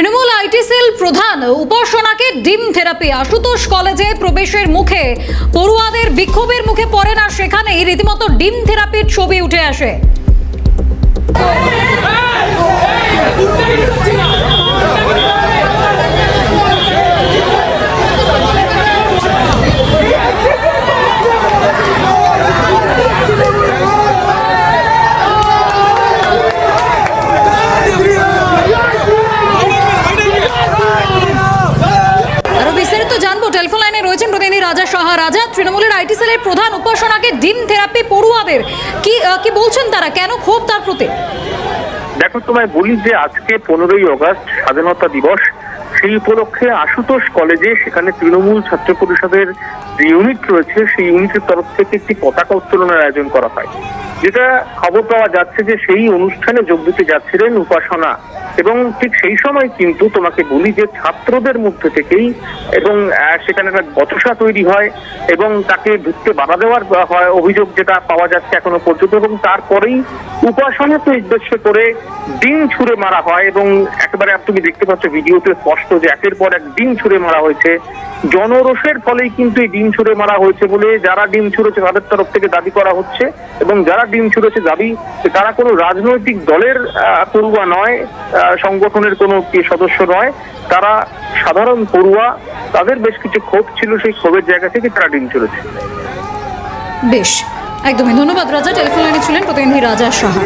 Trinamool IT cell প্রধান উপাসনাকে ডিম therapy Ashutosh কলেজে প্রবেশের মুখে পড়ুয়াদের বিক্ষোভের মুখে পড়ে না, সেখানেই রীতিমতো ডিম থেরাপির ছবি উঠে আসে। টেলিফোন লাইনে রয়েছেন প্রতিনিধি রাজা সাহা। রাজা, তৃণমূলের আইটি সেলের প্রধান উপাসনাকে ডিম থেরাপি পড়ুয়াদের কি বলছেন তারা, কেন ক্ষোভ তার প্রতি? দেখো, তোমায় বলি যে আজকে 15ই আগস্ট স্বাধীনতা দিবস, সেই উপলক্ষে আশুতোষ কলেজে সেখানে তৃণমূল ছাত্র পরিষদের যে ইউনিট রয়েছে সেই ইউনিটের তরফ থেকে একটি পতাকা উত্তোলনের আয়োজন করা হয়। যেটা খবর পাওয়া যাচ্ছে যে সেই অনুষ্ঠানে যোগ দিতে যাচ্ছিলেন উপাসনা, এবং ঠিক সেই সময় কিন্তু তোমাকে বলি যে ছাত্রদের মধ্যে থেকেই এবং সেখানে একটা বচসা তৈরি হয় এবং তাকে ঢুকতে বাধা দেওয়ার হয় অভিযোগ যেটা পাওয়া যাচ্ছে এখনো পর্যন্ত, এবং তারপরেই উপাসনাকে উদ্দেশ্য করে ডিম ছুঁড়ে মারা হয়। এবং একেবারে তুমি দেখতে পাচ্ছ ভিডিওতে স্পষ্ট যে একের পর এক ডিম ছুঁড়ে মারা হয়েছে। জনরোষের ফলেই কিন্তু এই ডিম ছুঁড়ে মারা হয়েছে বলে যারা ডিম ছুঁড়েছে তাদের তরফ থেকে দাবি করা হচ্ছে, এবং যারা ডিম ছুঁড়েছে দাবি তারা কোনো রাজনৈতিক দলের পড়ুয়া নয়, সংগঠনের কোনো সদস্য নয়, তারা সাধারণ পড়ুয়া। তাদের বেশ কিছু ক্ষোভ ছিল, সেই ক্ষোভের জায়গা থেকে তারা ডিম ছুঁড়েছে। বেশ, একদমই ধন্যবাদ রাজা। টেলিফোন লাইনে ছিলেন প্রতিনিধি রাজা সাহা।